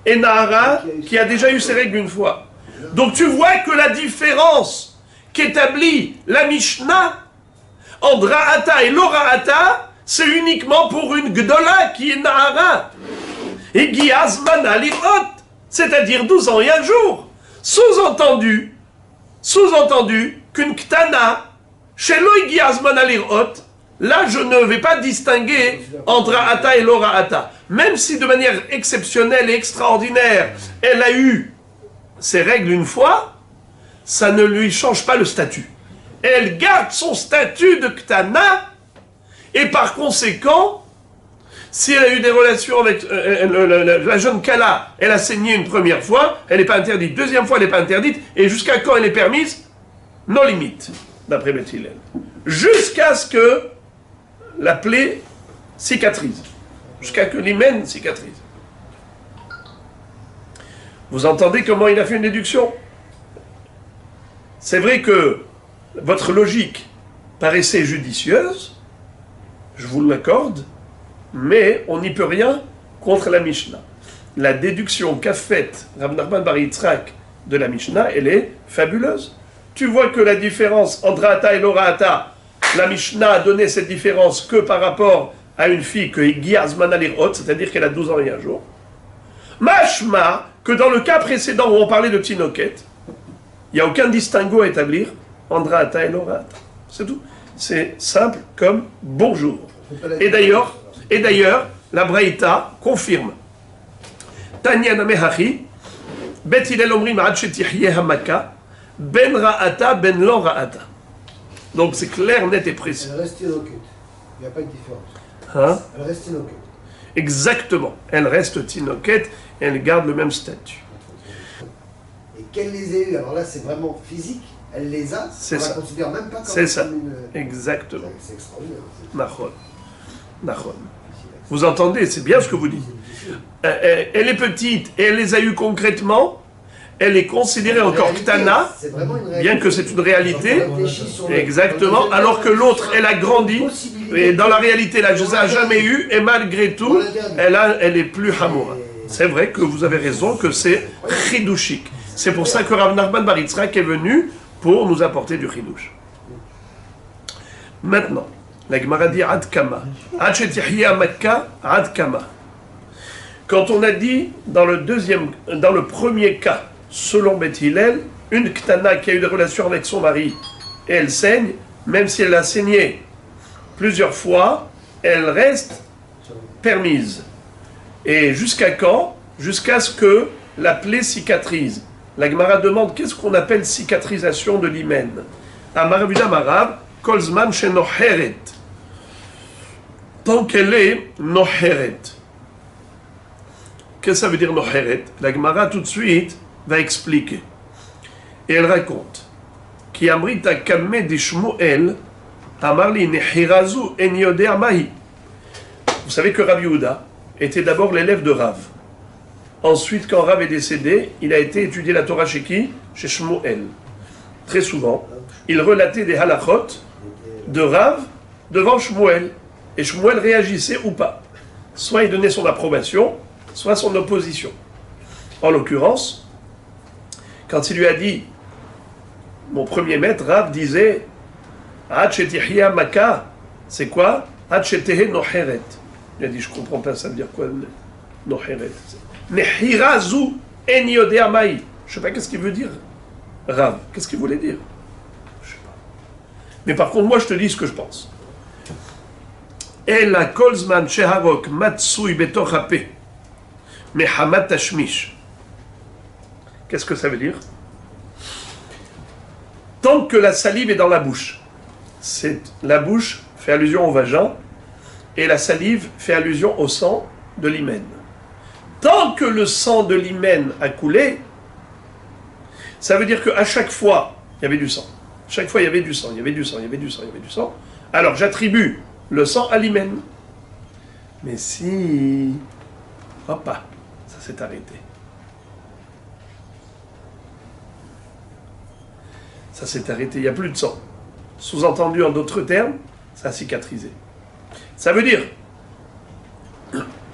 et Nahara, qui a déjà eu ses règles une fois. Donc tu vois que la différence qu'établit la Mishnah entre Ra'ata et Lora'ata, c'est uniquement pour une Gdola qui est Nahara. Et Giazman Alirot, c'est-à-dire 12 ans et un jour. Sous-entendu qu'une Ktana, chez Loïgi Azman Alirot, là je ne vais pas distinguer entre Ra'ata et Lora'ata. Même si de manière exceptionnelle et extraordinaire, elle a eu ses règles une fois, ça ne lui change pas le statut. Elle garde son statut de Ktana, et par conséquent, si elle a eu des relations avec la jeune Kala, elle a saigné une première fois, elle n'est pas interdite. Deuxième fois, elle n'est pas interdite. Et jusqu'à quand elle est permise? Non limite, d'après Beth Hillel. Jusqu'à ce que la plaie cicatrise. Jusqu'à que l'hymen cicatrise. Vous entendez comment il a fait une déduction? C'est vrai que votre logique paraissait judicieuse, je vous l'accorde, mais on n'y peut rien contre la Mishnah. La déduction qu'a faite Rav Nachman bar Yitzhak de la Mishnah, elle est fabuleuse. Tu vois que la différence entre Ra'ata et Lora'ata, la Mishnah a donné cette différence que par rapport à une fille que Egi Azman Alirot, c'est-à-dire qu'elle a 12 ans et un jour. Mashma, que dans le cas précédent où on parlait de Tinoket, il n'y a aucun distinguo à établir entre Ra'ata et Lora'ata. C'est tout. C'est simple comme bonjour. Et d'ailleurs, la Braïta confirme. Tanya Namehachi, Bet Hillel Omrim Ad Shetihyeh Hamaka, Ben Ra'ata, Ben Lo Ra'ata. Donc c'est clair, net et précis. Elle reste tinoket. Il n'y a pas de différence. Hein? Elle reste tinoket. Exactement. Elle reste tinoket, elle garde le même statut. Et qu'elle les ait eues, alors là c'est vraiment physique. elle les a, C'est on ça. la considère même pas C'est ça. comme une... Exactement. C'est extraordinaire. Nahon. Nahon. Vous entendez, c'est bien ce que vous dites. Elle est petite et elle les a eues concrètement. Elle est considérée encore ktana, C'est vraiment une réalité. bien que c'est une réalité. On réfléchit sur le- Exactement. Alors que l'autre, elle a grandi. Et dans la réalité, là, je ne les a jamais eues. Et malgré tout, elle est plus hamoura. C'est vrai que vous avez raison que c'est chidouchique. C'est pour ça que Rav Nachman bar Yitzhak est venu pour nous apporter du chidouche. Maintenant, la Gemara dit Ad Kama. Ad Shetihya Makka, Ad Kama. Quand on a dit dans le premier cas, selon Beth Hillel, une ktana qui a eu des relations avec son mari et elle saigne, même si elle a saigné plusieurs fois, elle reste permise. Et jusqu'à quand? Jusqu'à ce que la plaie cicatrise. La Gemara demande qu'est-ce qu'on appelle cicatrisation de l'hymen. Amarabuda Marav, Kolzman chez Noheret. Tant qu'elle est Noheret. Qu'est-ce que ça veut dire Noheret? La Gemara tout de suite va expliquer. Et elle raconte Ki amrita kamme di Shmuel amarli nehirazu en yodea mahi. Vous savez que Rav Yehuda était d'abord l'élève de Rav. Ensuite, quand Rav est décédé, il a été étudier la Torah chez qui? Chez Shmuel. Très souvent, il relatait des halachot de Rav devant Shmuel. Et Shmuel réagissait ou pas. Soit il donnait son approbation, soit son opposition. En l'occurrence, quand il lui a dit, mon premier maître, Rav, disait Ad shetihya maka, c'est quoi? Ad shetehe noheret. Il a dit, je comprends pas, ça veut dire quoi, noheret? Nehirazu en yodea mai. Je sais pas qu'est-ce qu'il veut dire, Rav. Qu'est-ce qu'il voulait dire? Je sais pas. Mais par contre, moi, je te dis ce que je pense. Ela kolzman sheharok matsui betoch hape. Mehamat tashmish. Qu'est-ce que ça veut dire? Tant que la salive est dans la bouche, la bouche fait allusion au vagin et la salive fait allusion au sang de l'hymen. Tant que le sang de l'hymen a coulé, ça veut dire qu'à chaque fois, il y avait du sang. Chaque fois, il y avait du sang, il y avait du sang, il y avait du sang, il y avait du sang. Alors, j'attribue le sang à l'hymen. Mais si... Hop, ça s'est arrêté. Ça s'est arrêté, il n'y a plus de sang. Sous-entendu, en d'autres termes, ça a cicatrisé. Ça veut dire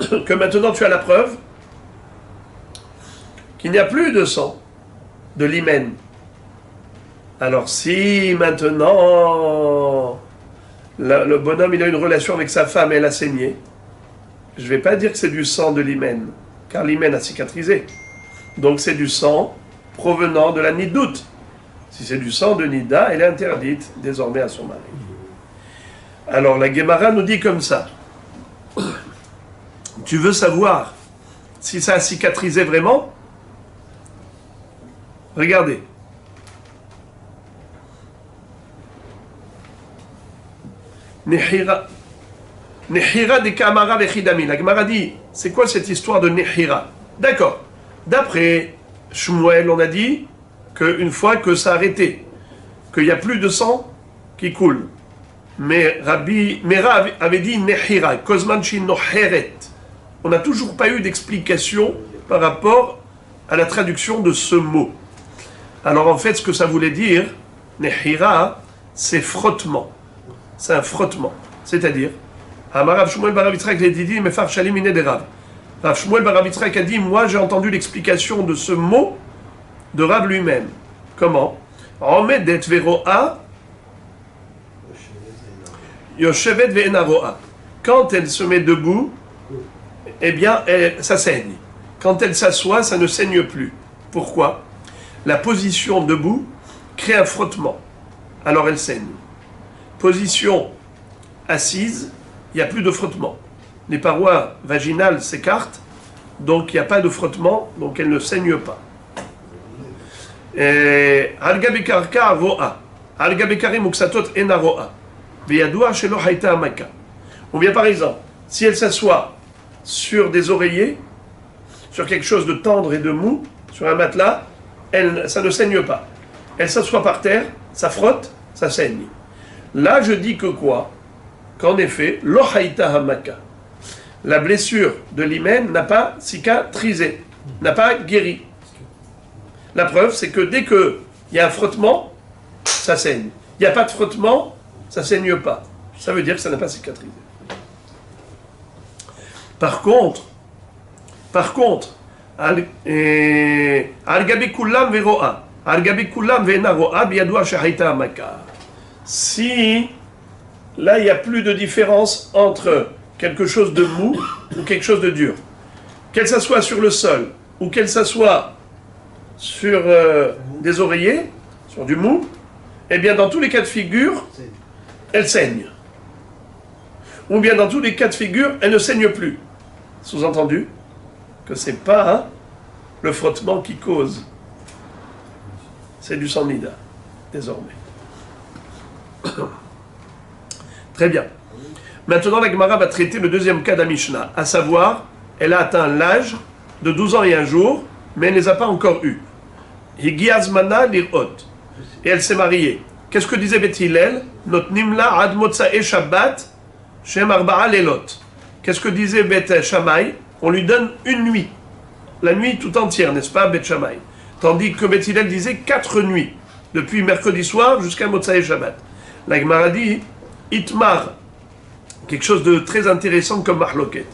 que maintenant tu as la preuve qu'il n'y a plus de sang de l'hymen. Alors si maintenant le bonhomme il a une relation avec sa femme et elle a saigné, je ne vais pas dire que c'est du sang de l'hymen, car l'hymen a cicatrisé. Donc c'est du sang provenant de la nidoute. Si c'est du sang de Nida, elle est interdite désormais à son mari. Alors la Gemara nous dit comme ça. Tu veux savoir si ça a cicatrisé vraiment? Regardez. Nehira de Kamara vechidami. La Gemara dit, c'est quoi cette histoire de Nehira? D'accord. D'après Shmuel, on a dit qu'une fois que ça a arrêté, qu'il n'y a plus de sang qui coule. Mais Rav avait dit Nehira, Kozmanchi Noheret. On n'a toujours pas eu d'explication par rapport à la traduction de ce mot. Alors en fait, ce que ça voulait dire, Nehira, c'est frottement. C'est un frottement. C'est-à-dire, Amarav Shmuel bar Rav Yitzhak l'a dit, mais Far Shalim iné des Rav. Rav Shmuel bar Rav Yitzhak a dit, moi j'ai entendu l'explication de ce mot de Rav lui-même. Comment? Omedet veroa yoshevet ve'enaroa. Quand elle se met debout, eh bien, ça saigne. Quand elle s'assoit, ça ne saigne plus. Pourquoi? La position debout crée un frottement. Alors elle saigne. Position assise, il n'y a plus de frottement. Les parois vaginales s'écartent, donc il n'y a pas de frottement, donc elle ne saigne pas. Alga bekarka roa. Alga bekari muksatot ena roa. Veyadoua shelo haïta amaka. Ou bien par exemple, si elle s'assoit sur des oreillers, sur quelque chose de tendre et de mou, sur un matelas, ça ne saigne pas. elle s'assoit par terre, ça frotte, ça saigne. Là, je dis que quoi? Qu'en effet, lo haïta hamaka, la blessure de l'hymen n'a pas cicatrisé, n'a pas guéri. La preuve, c'est que dès qu'il y a un frottement, ça saigne. Il n'y a pas de frottement, ça ne saigne pas. Ça veut dire que ça n'a pas cicatrisé. Par contre, si là il n'y a plus de différence entre quelque chose de mou ou quelque chose de dur, qu'elle s'assoie sur le sol ou qu'elle s'assoie sur des oreillers, sur du mou, eh bien dans tous les cas de figure, elle saigne. Ou bien dans tous les cas de figure, elle ne saigne plus. Sous-entendu que ce n'est pas le frottement qui cause. C'est du sang nida, désormais. Très bien. Maintenant, la Gemara va traiter le deuxième cas d'Amishna, à savoir, elle a atteint l'âge de 12 ans et un jour, mais elle ne les a pas encore eus. Higiazmana lirot. Et elle s'est mariée. Qu'est-ce que disait Beth Hillel? Not nimla ad motzae shabbat shem arba'a lelot. Qu'est-ce que disait Beth Shammai? On lui donne une nuit. La nuit tout entière, n'est-ce pas, Beth Shammai? Tandis que Beth Hillel disait 4 nuits. Depuis mercredi soir jusqu'à Motzae Shabbat. La Gemara dit, Itmar, quelque chose de très intéressant comme Mahloket.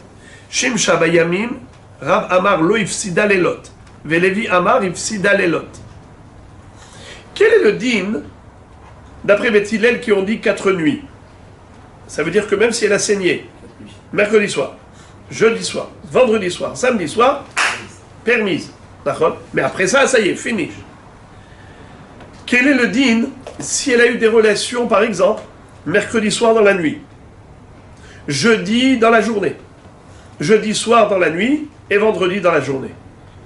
Shimsha bayamim, Rav Amar lo ifsida lelot. Velevi Amar ifsida lelot. Quel est le din, d'après Beth Hillel, qui ont dit 4 nuits? Ça veut dire que même si elle a saigné, mercredi soir, jeudi soir, vendredi soir, samedi soir, permise. D'accord? Mais après ça, ça y est, finish. Quel est le din si elle a eu des relations, par exemple, mercredi soir dans la nuit, jeudi dans la journée, jeudi soir dans la nuit et vendredi dans la journée?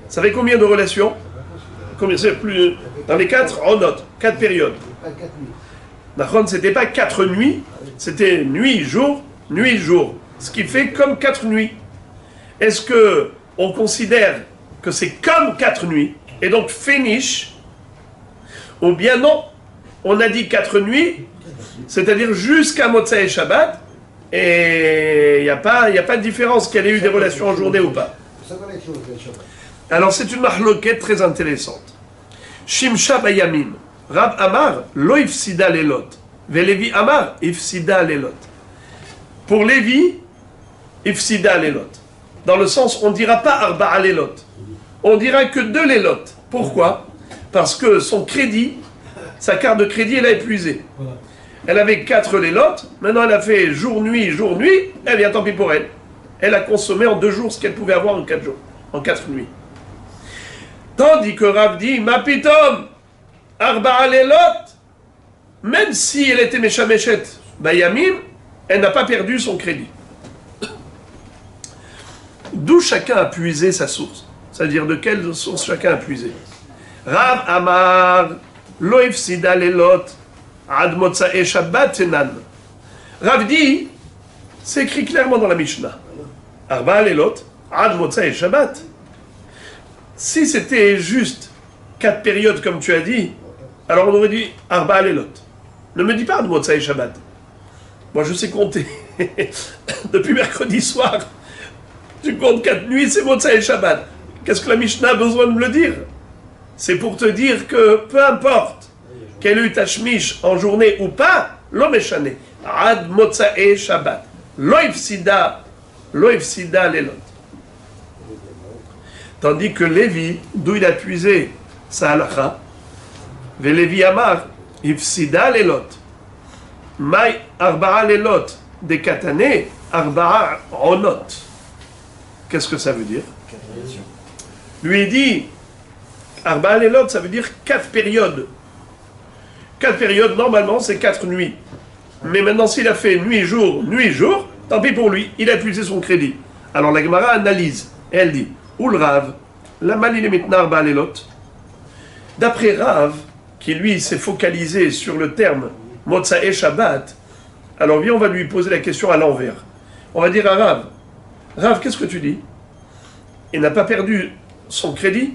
Ça fait combien de relations? Combien c'est plus? Dans les 4, on note 4 périodes. D'accord? C'était pas 4 nuits, c'était nuit, jour, nuit, jour. Ce qui fait comme 4 nuits. Est-ce que on considère que c'est comme 4 nuits et donc finish? Ou bien non, on a dit 4 nuits, c'est-à-dire jusqu'à Motzae Shabbat, et il n'y a pas de différence qu'elle ait eu des relations en journée ou pas. Alors c'est une mahloket très intéressante. Shimsha bayamim, Rav Amar, lo ifsida lelot, Velevi Amar, ifsida lelot. Pour Lévi, ifsida lelot. Dans le sens, on ne dira pas arba'a lelot, on dira que 2 lelot. Pourquoi? Parce que son crédit, sa carte de crédit, elle a épuisé. Elle avait 4 lélotes, maintenant elle a fait jour-nuit, eh bien tant pis pour elle. Elle a consommé en 2 jours ce qu'elle pouvait avoir en 4 jours, en 4 nuits. Tandis que Rav dit, ma pitom, arba'a lelot, même si elle était méchamechet, bayamim, elle n'a pas perdu son crédit. D'où chacun a puisé sa source, c'est-à-dire de quelle source chacun a puisé. Rav Amar lo ifsida lelot ad motzae shabbat tenan. Rav dit, c'est écrit clairement dans la Mishnah. Arba lelot ad motzae shabbat. Si c'était juste 4 périodes comme tu as dit, alors on aurait dit arba lelot. Ne me dis pas ad motzae shabbat. Moi je sais compter. Depuis mercredi soir, tu comptes 4 nuits, c'est motzae shabbat. Qu'est-ce que la Mishnah a besoin de me le dire? C'est pour te dire que peu importe qu'elle ait eu tashmish en journée ou pas, lo meshane, ad motzae shabbat, lo ifsida lelot. Tandis que Lévi, d'où il a puisé sa halakha, Lévi Amar, ifsida lelot, mai arba'a lelot, de katane, arba'a onot. Qu'est-ce que ça veut dire? Lui il dit, Arba'a lelot, ça veut dire 4 périodes. 4 périodes, normalement, c'est 4 nuits. Mais maintenant, s'il a fait nuit-jour, tant pis pour lui, il a épuisé son crédit. Alors la Gemara analyse, et elle dit, Oul Rav, la malil mitna arba'a lelot. D'après Rav, qui lui s'est focalisé sur le terme Motzae Shabbat, alors viens, on va lui poser la question à l'envers. On va dire à Rav, Rav, qu'est-ce que tu dis? Il n'a pas perdu son crédit?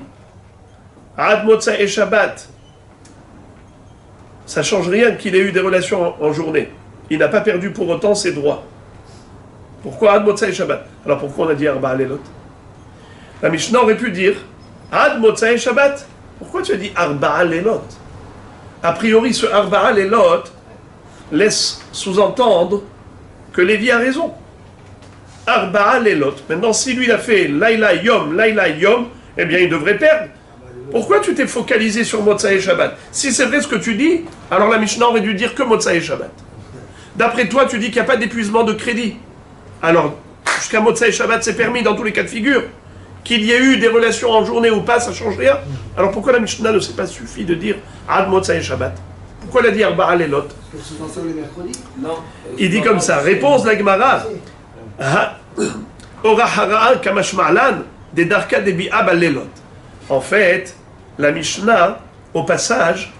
Ad Motzae Shabbat, ça ne change rien qu'il ait eu des relations en journée. Il n'a pas perdu pour autant ses droits. Pourquoi Ad Motsai Shabbat? Alors pourquoi on a dit Arba Alelot? La Mishnah aurait pu dire Ad Motsai Shabbat. Pourquoi tu as dit Arba Alelot? A priori, ce Arba Alelot laisse sous-entendre que Lévi a raison. Arba Alelot. Maintenant, si lui il a fait Laila Yom, eh bien il devrait perdre. Pourquoi tu t'es focalisé sur Motsai Shabbat? Si c'est vrai ce que tu dis, alors la Mishnah aurait dû dire que Motsai Shabbat. D'après toi, tu dis qu'il n'y a pas d'épuisement de crédit. Alors, jusqu'à Motsai Shabbat, c'est permis dans tous les cas de figure. Qu'il y ait eu des relations en journée ou pas, ça ne change rien. Alors pourquoi la Mishnah ne s'est pas suffi de dire Ad Motsai Shabbat? Pourquoi elle a dit Arba Alelot? Parce que c'est les mercredis. Non. Il dit comme ça, réponse de la Gemara. Ora hara'a kamashma'lan des darka debi abalelot. En fait, la Mishnah, au passage,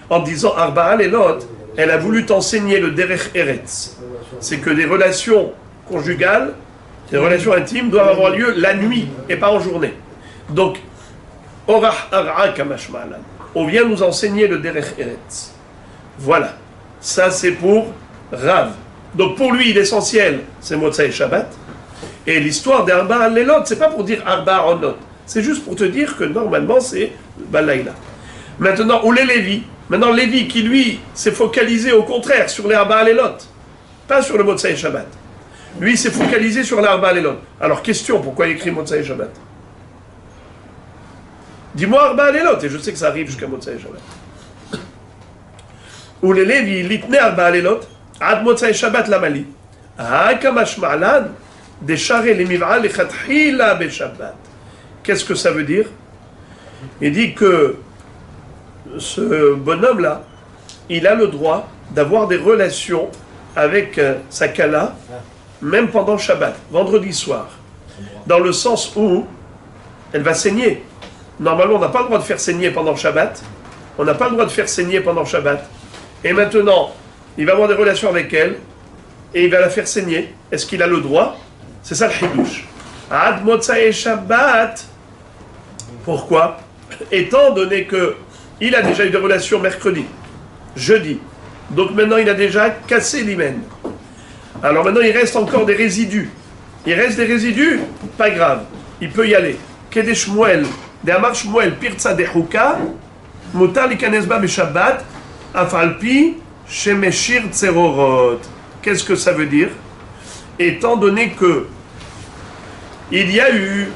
en disant Arba Alelot, elle a voulu t'enseigner le derech eretz. C'est que des relations conjugales, des relations intimes doivent avoir lieu la nuit et pas en journée. Donc, Ora hara'a kamashma'lan. On vient nous enseigner le derech eretz. Voilà. Ça, c'est pour Rav. Donc, pour lui, l'essentiel, c'est Motsai Shabbat. Et l'histoire d'Arba Alelot, c'est pas pour dire Arba Onot. C'est juste pour te dire que normalement, c'est Balaïla. Maintenant, où les Lévi? Maintenant, Lévi qui, lui, s'est focalisé au contraire sur les Arba Alelot. Pas sur le Motsai Shabbat. Lui, s'est focalisé sur l'Arba Alelot. Alors, question, pourquoi il écrit Motsai Shabbat? Dis-moi Arba Alelot, et je sais que ça arrive jusqu'à Motsai Shabbat. Où les Lévi, l'itne Arba Alelot, Ad Motsai Shabbat Lamali. Kamash Ma'lan, Deshare les Miv'a lechatchila be Shabbat. Qu'est-ce que ça veut dire? Il dit que ce bonhomme-là, il a le droit d'avoir des relations avec sa kala, même pendant Shabbat, vendredi soir. Dans le sens où elle va saigner. Normalement, on n'a pas le droit de faire saigner pendant Shabbat. On n'a pas le droit de faire saigner pendant Shabbat. Et maintenant, il va avoir des relations avec elle et il va la faire saigner. Est-ce qu'il a le droit? C'est ça le chidouche. Ad Motsai Shabbat. Pourquoi? Étant donné que il a déjà eu des relations mercredi, jeudi, donc maintenant il a déjà cassé l'hymen. Alors maintenant il reste encore des résidus. Il reste des résidus, pas grave, il peut y aller. Kedei Shmuel, de Amar Shmuel, Pirtza de Huka, Mutar likanesba beshabbat, afalpi shemeshir tzerorot. Qu'est-ce que ça veut dire? Étant donné que il y a eu,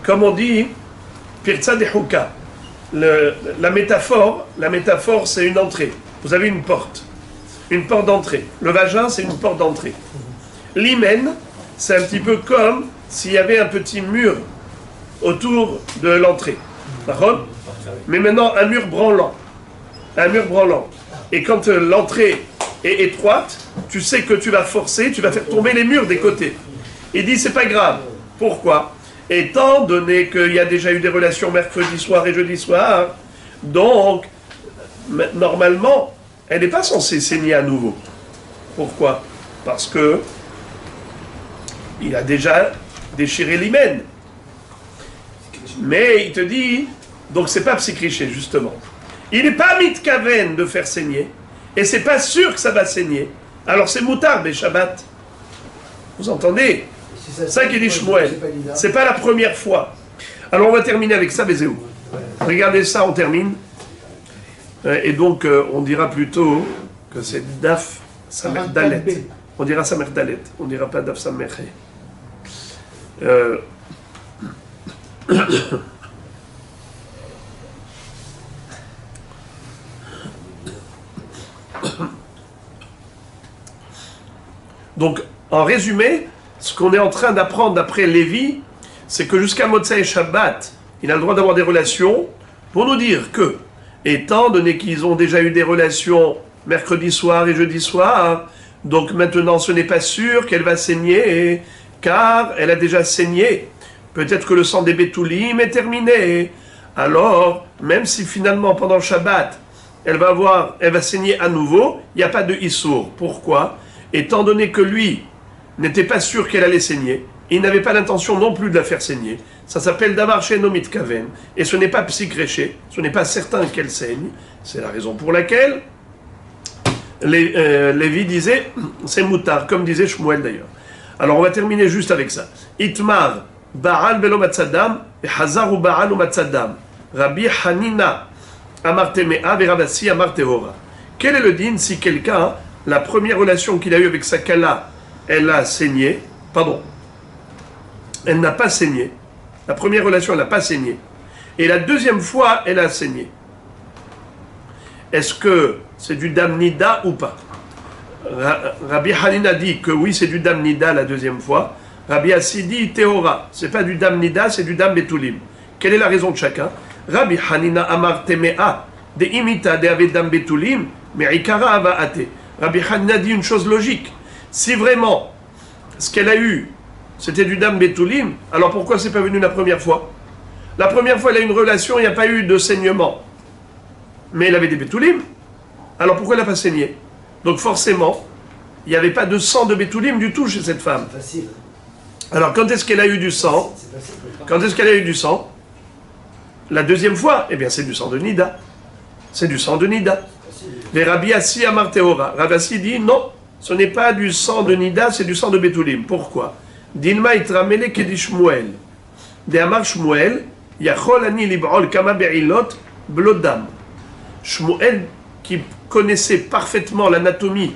comme on dit, Pirtza de Huka. La métaphore, c'est une entrée. Vous avez une porte d'entrée. Le vagin, c'est une porte d'entrée. L'hymen, c'est un petit peu comme s'il y avait un petit mur autour de l'entrée. D'accord? Mais maintenant, un mur branlant. Et quand l'entrée est étroite, tu sais que tu vas forcer, tu vas faire tomber les murs des côtés. Il dit, c'est pas grave. Pourquoi? Étant donné qu'il y a déjà eu des relations mercredi soir et jeudi soir, donc, normalement, elle n'est pas censée saigner à nouveau. Pourquoi? Parce que il a déjà déchiré l'hymen. Mais il te dit, donc c'est pas psychiché, justement. Il n'est pas mitkaven de faire saigner, et c'est pas sûr que ça va saigner. Alors c'est moutard, mais Shabbat. Vous entendez? C'est ça qu'il dit Shmuel. C'est pas la première fois. Alors on va terminer avec ça, Bézéou. Regardez ça, on termine. Et donc on dira plutôt que c'est Daf Samer Dalet. On dira Samer Dalet. On dira pas Daf Samer. Donc, en résumé, ce qu'on est en train d'apprendre d'après Lévi, c'est que jusqu'à Motsai Shabbat, il a le droit d'avoir des relations, pour nous dire que, étant donné qu'ils ont déjà eu des relations mercredi soir et jeudi soir, donc maintenant ce n'est pas sûr qu'elle va saigner, car elle a déjà saigné. Peut-être que le sang des Betoulim est terminé. Alors, même si finalement pendant Shabbat, elle va saigner à nouveau, il n'y a pas de Issour. Pourquoi? Étant donné que lui n'était pas sûr qu'elle allait saigner, il n'avait pas l'intention non plus de la faire saigner. Ça s'appelle Davar Shenomit Kaven, et ce n'est pas psychréché, ce n'est pas certain qu'elle saigne. C'est la raison pour laquelle Lévi disait, c'est moutard, comme disait Shmuel d'ailleurs. Alors on va terminer juste avec ça. Itmar, Baal Belo Matzadam, et Hazar ou Baal ou Matzadam. Rabbi Hanina, Amar Temea, Veravasi, Amar Tehora. Quel est le din si quelqu'un, la première relation qu'il a eue avec sa kala, elle a saigné, pardon, elle n'a pas saigné. La première relation, elle n'a pas saigné. Et la deuxième fois, elle a saigné. Est-ce que c'est du dam nida ou pas? Rabbi Hanina dit que oui, c'est du dam nida la deuxième fois. Rabbi Assi dit Tehora. C'est pas du dam nida, c'est du dam betulim. Quelle est la raison de chacun? Rabbi Hanina amar temea de imita de ave dam betulim, mais ikara ava ate. Rabbi Hanina dit une chose logique. Si vraiment ce qu'elle a eu, c'était du dam betulim, alors pourquoi c'est pas venu la première fois? La première fois, elle a eu une relation, il n'y a pas eu de saignement. Mais elle avait des betulim. Alors pourquoi elle n'a pas saigné? Donc forcément, il n'y avait pas de sang de betulim du tout chez cette femme. Facile. Alors quand est-ce qu'elle a eu du sang? C'est facile. Quand est-ce qu'elle a eu du sang? La deuxième fois, eh bien c'est du sang de Nida. C'est du sang de Nida. Les Rabbi Assi Amar Tehora. Rabbi Assi dit non, ce n'est pas du sang de Nida, c'est du sang de betulim. Pourquoi? Dinma itramele kedi Shmuel. De Amar Shmuel, yachol ani lib'ol kama be'ilot blodam. Shmuel, qui connaissait parfaitement l'anatomie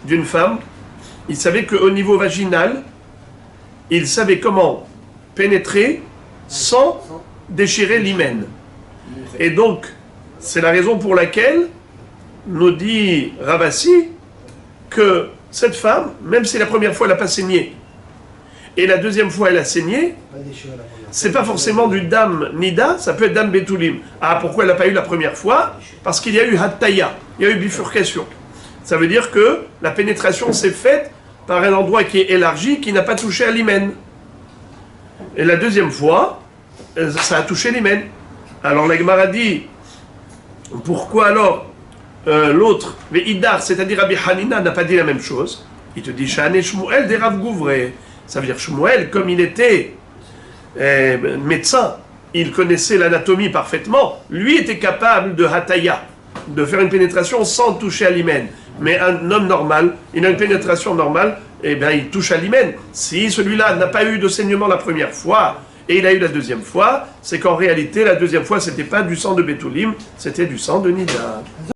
d'une femme, il savait qu'au niveau vaginal, il savait comment pénétrer sans déchirer l'hymen. Et donc, c'est la raison pour laquelle nous dit Ravassi que cette femme, même si la première fois elle n'a pas saigné, et la deuxième fois elle a saigné, Pas déchiré la première. c'est pas forcément du dam nida, ça peut être dam betulim. Ah, pourquoi elle n'a pas eu la première fois? Parce qu'il y a eu hattaya, il y a eu bifurcation. Ça veut dire que la pénétration s'est faite par un endroit qui est élargi, qui n'a pas touché à l'hymen. Et la deuxième fois, ça a touché l'hymen. Alors la Gemara dit, pourquoi alors l'autre, mais Idar, c'est-à-dire Rabbi Hanina, n'a pas dit la même chose? Il te dit, Shane Shmuel des Rav Gouvré. Ça veut dire Shmuel, comme il était médecin, il connaissait l'anatomie parfaitement, lui était capable de hataya, de faire une pénétration sans toucher à l'hymen. Mais un homme normal, il a une pénétration normale, eh bien il touche à l'hymen. Si celui-là n'a pas eu de saignement la première fois, et il a eu la deuxième fois, c'est qu'en réalité, la deuxième fois, c'était pas du sang de betulim, c'était du sang de nida.